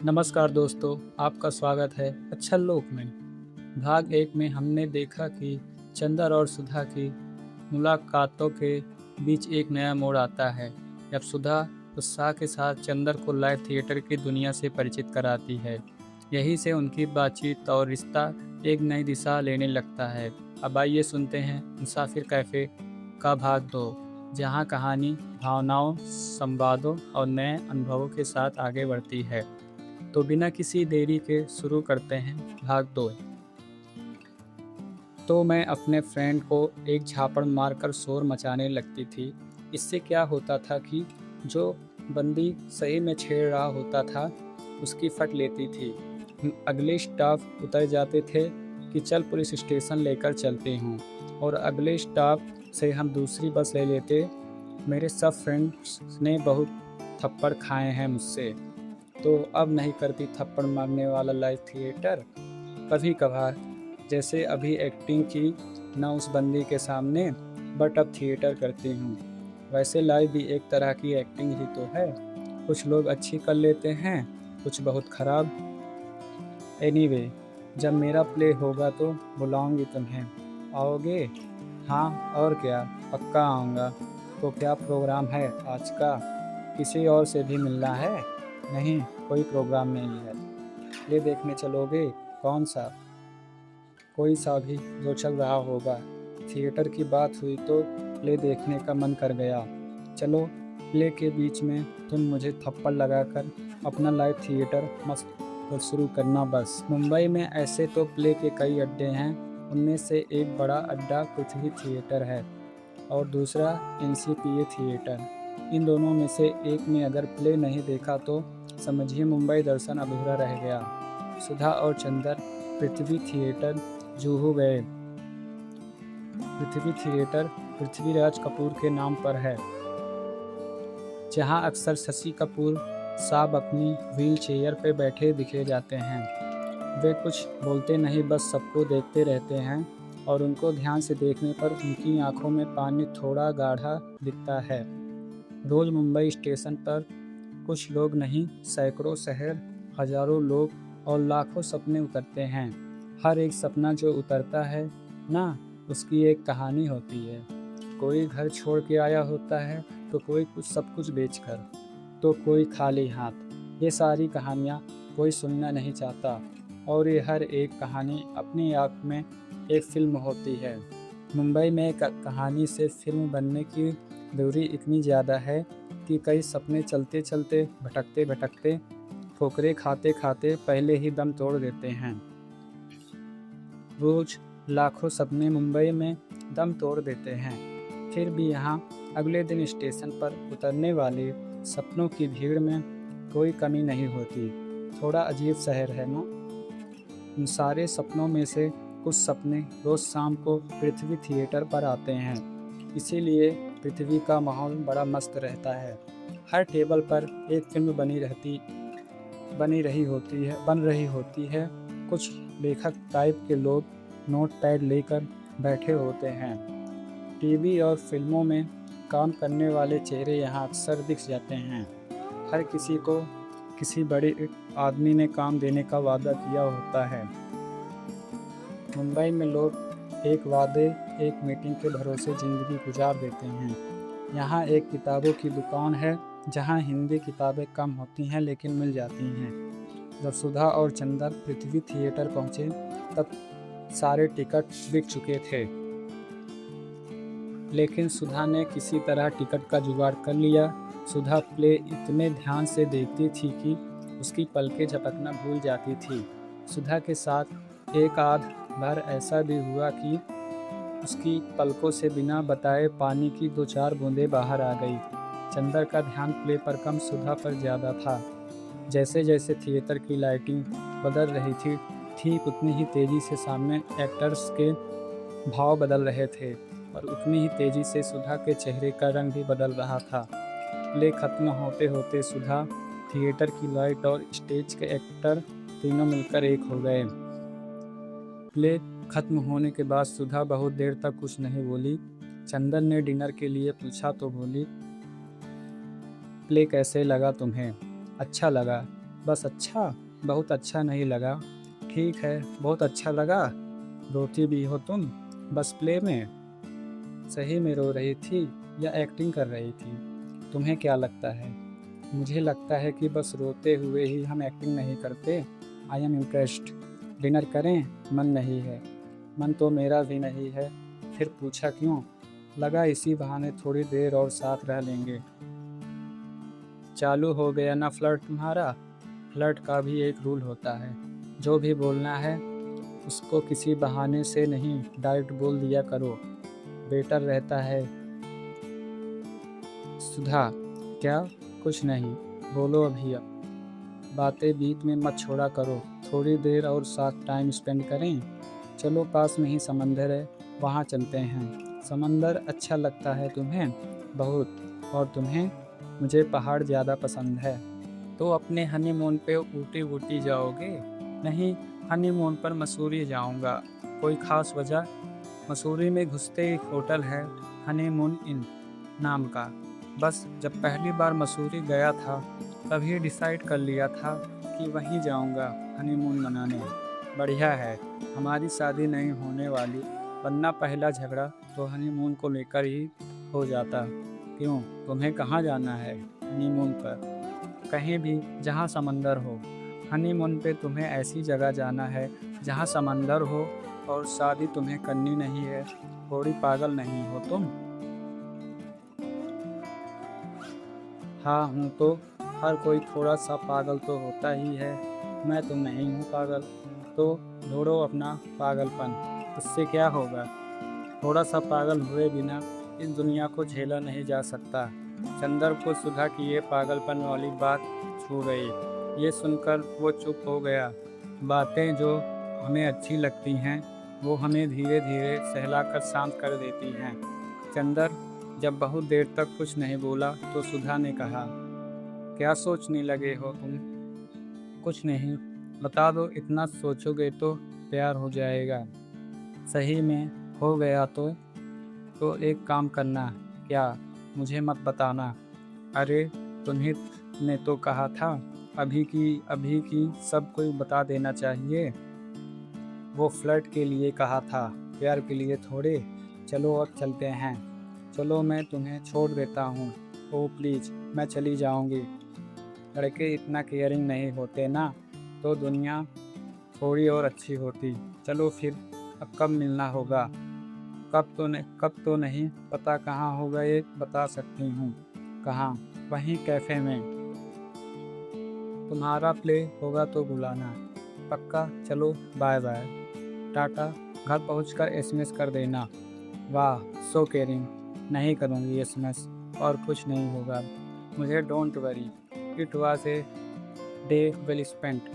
नमस्कार दोस्तों, आपका स्वागत है अच्छा लोक में। भाग एक में हमने देखा कि चंदर और सुधा की मुलाकातों के बीच एक नया मोड़ आता है जब सुधा उत्साह के साथ चंदर को लाइव थिएटर की दुनिया से परिचित कराती है। यहीं से उनकी बातचीत और रिश्ता एक नई दिशा लेने लगता है। अब आइए सुनते हैं मुसाफिर कैफ़े का भाग 2, जहां कहानी भावनाओं, संवादों और नए अनुभवों के साथ आगे बढ़ती है। तो बिना किसी देरी के शुरू करते हैं भाग 2। तो मैं अपने फ्रेंड को एक झापड़ मारकर शोर मचाने लगती थी। इससे क्या होता था कि जो बंदी सही में छेड़ रहा होता था उसकी फट लेती थी। हम अगले स्टॉप उतर जाते थे कि चल पुलिस स्टेशन लेकर चलते हूँ, और अगले स्टॉप से हम दूसरी बस ले लेते। मेरे सब फ्रेंड्स ने बहुत थप्पड़ खाए हैं मुझसे, तो अब नहीं करती थप्पड़ मारने वाला लाइव थिएटर। कभी कभार, जैसे अभी एक्टिंग की ना उस बंदी के सामने, बट अब थिएटर करती हूँ। वैसे लाइव भी एक तरह की एक्टिंग ही तो है। कुछ लोग अच्छी कर लेते हैं, कुछ बहुत खराब। एनीवे, जब मेरा प्ले होगा तो बुलाऊंगी तुम्हें। आओगे? हाँ, और क्या, पक्का आऊँगा। तो क्या प्रोग्राम है आज का? किसी और से भी मिलना है? नहीं, कोई प्रोग्राम नहीं है। प्ले देखने चलोगे? कौन सा? कोई सा भी जो चल रहा होगा। थिएटर की बात हुई तो प्ले देखने का मन कर गया। चलो। प्ले के बीच में तुम मुझे थप्पड़ लगाकर अपना लाइव थिएटर मस्त शुरू करना बस। मुंबई में ऐसे तो प्ले के कई अड्डे हैं। उनमें से एक बड़ा अड्डा पृथ्वी थिएटर है और दूसरा एनसीपीए थिएटर। इन दोनों में से एक में अगर प्ले नहीं देखा तो समझिए मुंबई दर्शन अधूरा रह गया। सुधा और चंदर पृथ्वी थिएटर जुहू गए। पृथ्वी थिएटर पृथ्वीराज कपूर के नाम पर है, जहां अक्सर शशि कपूर साहब अपनी व्हील चेयर पर बैठे दिखे जाते हैं। वे कुछ बोलते नहीं, बस सबको देखते रहते हैं, और उनको ध्यान से देखने पर उनकी आंखों में पानी थोड़ा गाढ़ा दिखता है। रोज मुंबई स्टेशन पर कुछ लोग नहीं, सैकड़ों शहर, हजारों लोग और लाखों सपने उतरते हैं। हर एक सपना जो उतरता है ना, उसकी एक कहानी होती है। कोई घर छोड़ के आया होता है, तो कोई कुछ सब कुछ बेचकर, तो कोई खाली हाथ। ये सारी कहानियाँ कोई सुनना नहीं चाहता, और ये हर एक कहानी अपनी आप में एक फिल्म होती है। मुंबई में कहानी से फिल्म बनने की दूरी इतनी ज़्यादा है कि कई सपने चलते चलते, भटकते भटकते, ठोकरे खाते खाते पहले ही दम तोड़ देते हैं। रोज लाखों सपने मुंबई में दम तोड़ देते हैं, फिर भी यहाँ अगले दिन स्टेशन पर उतरने वाले सपनों की भीड़ में कोई कमी नहीं होती। थोड़ा अजीब शहर है ना। उन सारे सपनों में से कुछ सपने रोज शाम को पृथ्वी थिएटर पर आते हैं, इसीलिए पृथ्वी का माहौल बड़ा मस्त रहता है। हर टेबल पर एक फिल्म बन रही होती है। कुछ लेखक टाइप के लोग नोट पैड लेकर बैठे होते हैं। टीवी और फिल्मों में काम करने वाले चेहरे यहाँ अक्सर दिख जाते हैं। हर किसी को किसी बड़े आदमी ने काम देने का वादा किया होता है। मुंबई में लोग एक वादे, एक मीटिंग के भरोसे ज़िंदगी गुजार देते हैं। यहाँ एक किताबों की दुकान है, जहाँ हिंदी किताबें कम होती हैं लेकिन मिल जाती हैं। जब सुधा और चंदर पृथ्वी थिएटर पहुँचे तब सारे टिकट बिक चुके थे, लेकिन सुधा ने किसी तरह टिकट का जुगाड़ कर लिया। सुधा प्ले इतने ध्यान से देखती थी कि उसकी पलकें झपकना भूल जाती थी। सुधा के साथ एक आध बार ऐसा भी हुआ कि उसकी पलकों से बिना बताए पानी की 2-4 बूंदें बाहर आ गई। चंदर का ध्यान प्ले पर कम, सुधा पर ज़्यादा था। जैसे जैसे थिएटर की लाइटिंग बदल रही थी, ठीक उतनी ही तेज़ी से सामने एक्टर्स के भाव बदल रहे थे, और उतनी ही तेज़ी से सुधा के चेहरे का रंग भी बदल रहा था। प्ले खत्म होते होते सुधा, थिएटर की लाइट और स्टेज के एक्टर तीनों मिलकर एक हो गए। प्ले खत्म होने के बाद सुधा बहुत देर तक कुछ नहीं बोली। चंदन ने डिनर के लिए पूछा तो बोली, प्ले कैसे लगा तुम्हें? अच्छा लगा। बस अच्छा, बहुत अच्छा नहीं लगा। ठीक है, बहुत अच्छा लगा। रोती भी हो तुम, बस प्ले में। सही में रो रही थी या एक्टिंग कर रही थी? तुम्हें क्या लगता है? मुझे लगता है कि बस रोते हुए ही हम एक्टिंग नहीं करते। I am impressed. डिनर करें? मन नहीं है। मन तो मेरा भी नहीं है। फिर पूछा क्यों? लगा इसी बहाने थोड़ी देर और साथ रह लेंगे। चालू हो गया ना फ्लर्ट तुम्हारा? फ्लर्ट का भी एक रूल होता है, जो भी बोलना है उसको किसी बहाने से नहीं, डायरेक्ट बोल दिया करो, बेटर रहता है। सुधा, क्या? कुछ नहीं, बोलो अभी। अब बातें बीच में मत छोड़ा करो। थोड़ी देर और साथ टाइम स्पेंड करें। चलो, पास में ही समंदर है, वहाँ चलते हैं। समंदर अच्छा लगता है तुम्हें? बहुत। और तुम्हें? मुझे पहाड़ ज़्यादा पसंद है। तो अपने हनीमून पे ऊटी वूटी जाओगे? नहीं, हनीमून पर मसूरी जाऊंगा। कोई ख़ास वजह? मसूरी में घुसते एक होटल है, हनीमून इन नाम का। बस जब पहली बार मसूरी गया था तभी डिसाइड कर लिया था कि वहीं जाऊंगा हनीमून मनाने। बढ़िया है, हमारी शादी नहीं होने वाली, वरना पहला झगड़ा तो हनीमून को लेकर ही हो जाता। क्यों, तुम्हें कहाँ जाना है हनीमून पर? कहीं भी जहाँ समंदर हो। हनीमून पे तुम्हें ऐसी जगह जाना है जहाँ समंदर हो, और शादी तुम्हें करनी नहीं है। थोड़ी पागल नहीं हो तुम? हाँ हूँ तो। हर कोई थोड़ा सा पागल तो होता ही है। मैं तो नहीं हूँ पागल। तो ढूंढो अपना पागलपन, उससे क्या होगा? थोड़ा सा पागल हुए बिना इस दुनिया को झेला नहीं जा सकता। चंदर को सुधा की ये पागलपन वाली बात छू गई। ये सुनकर वो चुप हो गया। बातें जो हमें अच्छी लगती हैं वो हमें धीरे धीरे सहलाकर शांत कर देती हैं। चंदर जब बहुत देर तक कुछ नहीं बोला तो सुधा ने कहा, क्या सोचने लगे हो तुम? कुछ नहीं, बता दो, इतना सोचोगे तो प्यार हो जाएगा। सही में हो गया तो एक काम करना। क्या? मुझे मत बताना। अरे, तुम्हें ने तो कहा था अभी की सब कोई बता देना चाहिए। वो फ्लर्ट के लिए कहा था, प्यार के लिए थोड़े। चलो अब चलते हैं। चलो, मैं तुम्हें छोड़ देता हूँ। ओ प्लीज़, मैं चली जाऊँगी। लड़के इतना केयरिंग नहीं होते ना, तो दुनिया थोड़ी और अच्छी होती। चलो फिर, अब कब मिलना होगा? कब तो नहीं पता, कहाँ होगा ये बता सकती हूँ। कहाँ? वहीं कैफ़े में। तुम्हारा प्ले होगा तो बुलाना। पक्का? चलो, बाय बाय, टाटा। घर पहुंचकर एसएमएस कर देना। वाह, सो केयरिंग। नहीं करूँगी एसएमएस, और कुछ नहीं होगा। मुझे don't worry, it was a day well spent.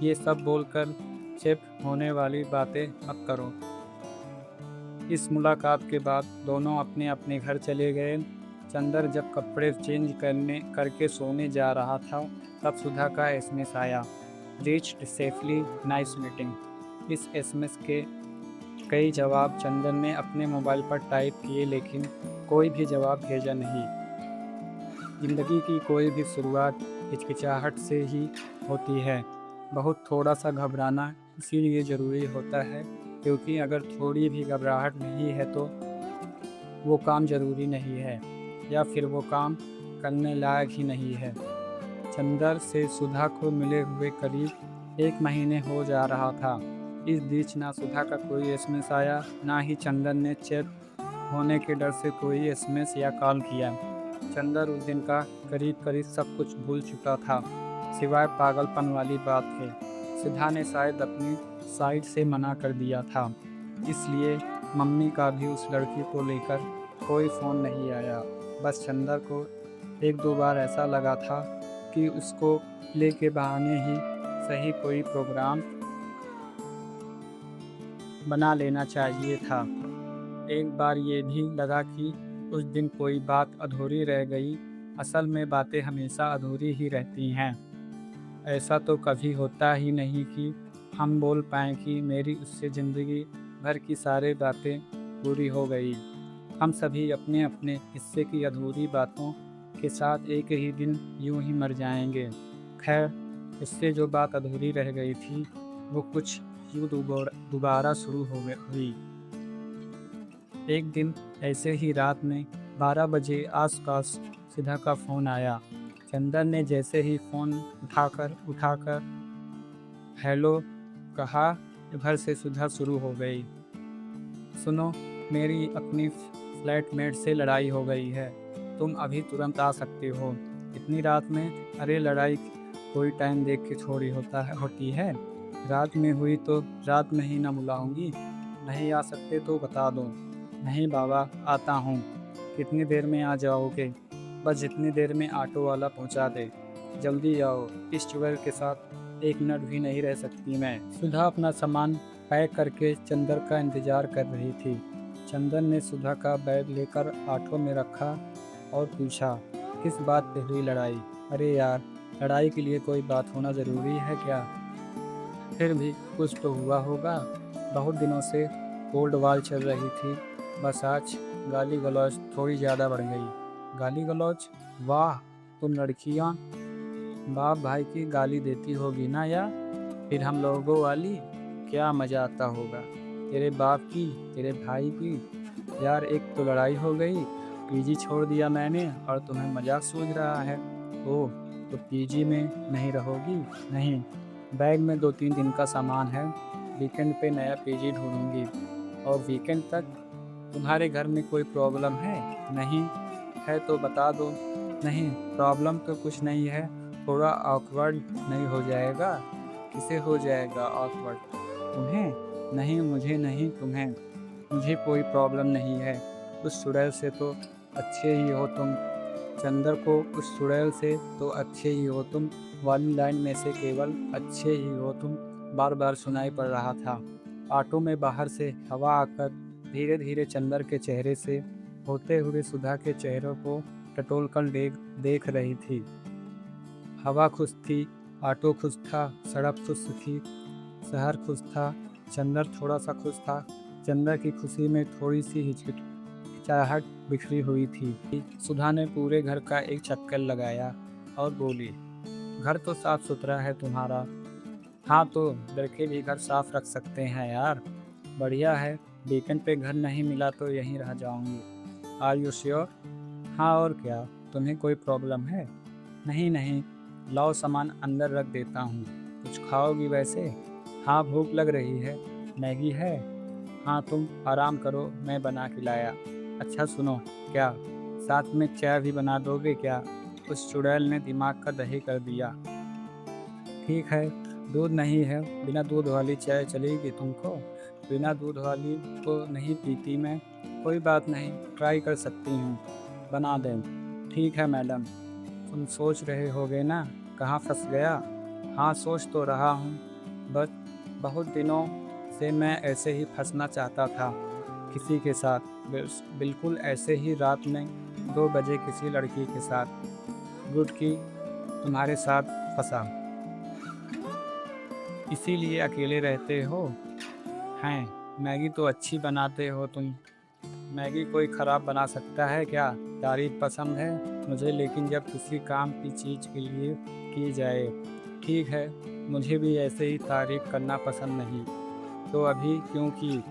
ये सब बोलकर चिप होने वाली बातें मत करो। इस मुलाकात के बाद दोनों अपने अपने घर चले गए। चंदर जब कपड़े चेंज करके सोने जा रहा था तब सुधा का एसएमएस आया। Reached safely, nice meeting. इस एसएमएस के कई जवाब चंदन ने अपने मोबाइल पर टाइप किए, लेकिन कोई भी जवाब भेजा नहीं। ज़िंदगी की कोई भी शुरुआत हिचकिचाहट से ही होती है। बहुत थोड़ा सा घबराना इसीलिए ज़रूरी होता है, क्योंकि अगर थोड़ी भी घबराहट नहीं है तो वो काम ज़रूरी नहीं है, या फिर वो काम करने लायक ही नहीं है। चंदर से सुधा को मिले हुए करीब 1 महीने हो जा रहा था। इस बीच ना सुधा का कोई एसएमएस आया, ना ही चंदन ने चेक होने के डर से कोई एसएमएस या कॉल किया। चंदर उस दिन का करीब करीब सब कुछ भूल चुका था, सिवाय पागलपन वाली बात के। सुधा ने शायद अपनी साइड से मना कर दिया था, इसलिए मम्मी का भी उस लड़की को लेकर कोई फ़ोन नहीं आया। बस चंदर को 1-2 बार ऐसा लगा था कि उसको प्ले के बहाने ही सही कोई प्रोग्राम बना लेना चाहिए था। एक बार ये भी लगा कि उस दिन कोई बात अधूरी रह गई। असल में बातें हमेशा अधूरी ही रहती हैं। ऐसा तो कभी होता ही नहीं कि हम बोल पाएँ कि मेरी उससे ज़िंदगी भर की सारी बातें पूरी हो गई। हम सभी अपने अपने हिस्से की अधूरी बातों के साथ एक ही दिन यूं ही मर जाएंगे। खैर, उससे जो बात अधूरी रह गई थी वो कुछ यूँ दोबारा शुरू हुई। एक दिन ऐसे ही रात में 12 बजे आसपास सुधा का फ़ोन आया। चंदन ने जैसे ही फ़ोन उठाकर हेलो कहा, घर से सुधा शुरू हो गई। सुनो, मेरी अपनी फ्लैटमेट से लड़ाई हो गई है, तुम अभी तुरंत आ सकते हो। इतनी रात में? अरे लड़ाई कोई टाइम देख के थोड़ी होती है। रात में हुई तो रात में ही ना बुलाऊंगी। नहीं आ सकते तो बता दो। नहीं बाबा, आता हूँ। कितनी देर में आ जाओगे? बस जितनी देर में ऑटो वाला पहुँचा दे। जल्दी आओ, इस चुड़ैल के साथ एक मिनट भी नहीं रह सकती मैं। सुधा अपना सामान पैक करके चंदन का इंतज़ार कर रही थी। चंदन ने सुधा का बैग लेकर ऑटो में रखा और पूछा, किस बात पे हुई लड़ाई? अरे यार, लड़ाई के लिए कोई बात होना ज़रूरी है क्या? फिर भी कुछ तो हुआ होगा। बहुत दिनों से कोल्ड वॉर चल रही थी, बस आज गाली गलौज थोड़ी ज़्यादा बढ़ गई। गाली गलौज? वाह, तुम लड़कियाँ बाप भाई की गाली देती होगी ना यार? फिर हम लोगों वाली? क्या मज़ा आता होगा। तेरे बाप की, तेरे भाई की। यार एक तो लड़ाई हो गई, पीजी छोड़ दिया मैंने और तुम्हें मजाक सूझ रहा है। ओह, तो पीजी में नहीं रहोगी? नहीं, बैग में 2-3 दिन का सामान है, वीकेंड पे नया पीजी ढूंढूंगी। और वीकेंड तक? तुम्हारे घर में कोई प्रॉब्लम है? नहीं है तो बता दो। नहीं, प्रॉब्लम तो कुछ नहीं है, थोड़ा ऑकवर्ड नहीं हो जाएगा? किसे हो जाएगा ऑकवर्ड? तुम्हें? नहीं, मुझे नहीं, तुम्हें। मुझे कोई प्रॉब्लम नहीं है। उस चुड़ैल से तो अच्छे ही हो तुम। चंदर को उस चुड़ैल से तो अच्छे ही हो तुम वाली लाइन में से केवल अच्छे ही हो तुम बार बार सुनाई पड़ रहा था। ऑटो में बाहर से हवा आकर धीरे धीरे चंदर के चेहरे से होते हुए सुधा के चेहरों को टटोल कर देख रही थी। हवा खुश थी, ऑटो खुश था, सड़क खुश थी, शहर खुश था, चंदर थोड़ा सा खुश था। चंदर की खुशी में थोड़ी सी हिचकिचाहट बिखरी हुई थी। सुधा ने पूरे घर का एक चक्कर लगाया और बोली, घर तो साफ सुथरा है तुम्हारा। हाँ, तो लड़के भी घर साफ रख सकते हैं यार। बढ़िया है, वीकेंड पे घर नहीं मिला तो यहीं रह जाऊंगी। Are you sure? हाँ और क्या, तुम्हें कोई प्रॉब्लम है? नहीं नहीं, लाओ सामान अंदर रख देता हूँ। कुछ खाओगी वैसे? हाँ, भूख लग रही है। मैगी है? हाँ, तुम आराम करो, मैं बना के लाया। अच्छा सुनो, क्या साथ में चाय भी बना दोगे क्या? उस चुड़ैल ने दिमाग का दही कर दिया। ठीक है, दूध नहीं है, बिना दूध वाली चाय चलेगी तुमको? बिना दूध वाली तो नहीं पीती मैं। कोई बात नहीं, ट्राई कर सकती हूँ, बना दें। ठीक है मैडम। तुम सोच रहे होगे ना कहाँ फंस गया? हाँ, सोच तो रहा हूँ, बस बहुत दिनों से मैं ऐसे ही फंसना चाहता था किसी के साथ। बिल्कुल ऐसे ही रात में 2 बजे किसी लड़की के साथ। गुड की तुम्हारे साथ फंसा, इसीलिए अकेले रहते हो? हैं, मैगी तो अच्छी बनाते हो तुम। मैगी कोई ख़राब बना सकता है क्या? तारीफ पसंद है मुझे, लेकिन जब किसी काम की चीज़ के लिए की जाए। ठीक है, मुझे भी ऐसे ही तारीफ करना पसंद नहीं। तो अभी क्योंकि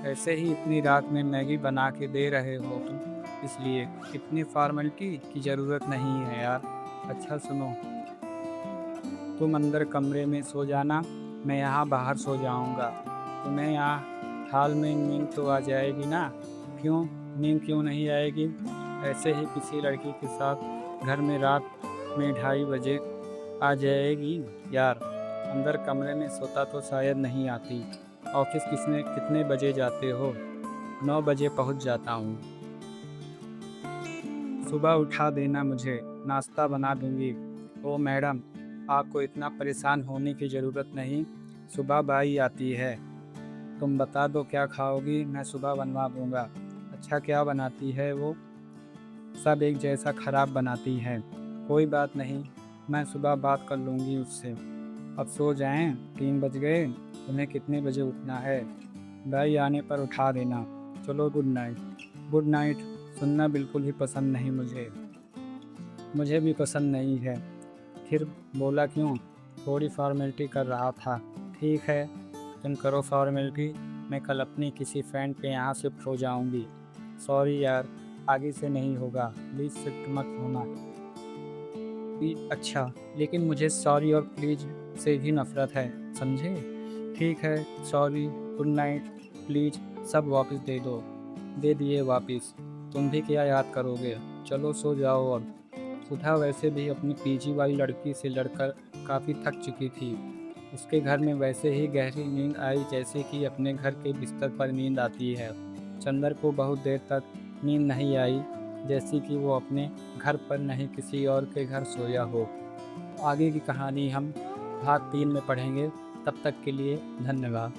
ऐसे ही इतनी रात में मैगी बना के दे रहे हो तुम, इसलिए इतनी फॉर्मेलिटी की ज़रूरत नहीं है यार। अच्छा सुनो, तुम अंदर कमरे में सो जाना, मैं यहाँ बाहर सो जाऊँगा। तुम्हें यहाँ हाल में नींद तो आ जाएगी ना? क्यों, नींद क्यों नहीं आएगी? ऐसे ही किसी लड़की के साथ घर में रात में 2:30 बजे आ जाएगी यार। अंदर कमरे में सोता तो शायद नहीं आती। ऑफिस कितने बजे जाते हो? 9 बजे पहुँच जाता हूँ। सुबह उठा देना मुझे, नाश्ता बना दूँगी। ओ मैडम, आपको इतना परेशान होने की ज़रूरत नहीं, सुबह बाई आती है। तुम बता दो क्या खाओगी, मैं सुबह बनवा दूँगा। अच्छा, क्या बनाती है वो? सब एक जैसा ख़राब बनाती है। कोई बात नहीं, मैं सुबह बात कर लूँगी उससे। अब सो जाएं, 3 बज गए। तुम्हें कितने बजे उठना है? बाई आने पर उठा देना। चलो, गुड नाइट। गुड नाइट सुनना बिल्कुल ही पसंद नहीं मुझे। मुझे भी पसंद नहीं है। फिर बोला क्यों? थोड़ी फॉर्मेलिटी कर रहा था। ठीक है, तुम करो फॉर्मेलिटी, मैं कल अपनी किसी फ्रेंड के यहाँ शिफ्ट हो जाऊँगी। सॉरी यार, आगे से नहीं होगा, प्लीज़ शिफ्ट मत होना। अच्छा, लेकिन मुझे सॉरी और प्लीज़ से भी नफ़रत है, समझे? ठीक है, सॉरी, गुड नाइट, प्लीज़ सब वापस दे दो। दे दिए वापस। तुम भी क्या याद करोगे? चलो सो जाओ अब। सुधा वैसे भी अपनी पीजी वाली लड़की से लड़कर काफ़ी थक चुकी थी। उसके घर में वैसे ही गहरी नींद आई जैसे कि अपने घर के बिस्तर पर नींद आती है। चंदर को बहुत देर तक नींद नहीं आई, जैसे कि वो अपने घर पर नहीं किसी और के घर सोया हो। आगे की कहानी हम भाग 3 में पढ़ेंगे। तब तक के लिए धन्यवाद।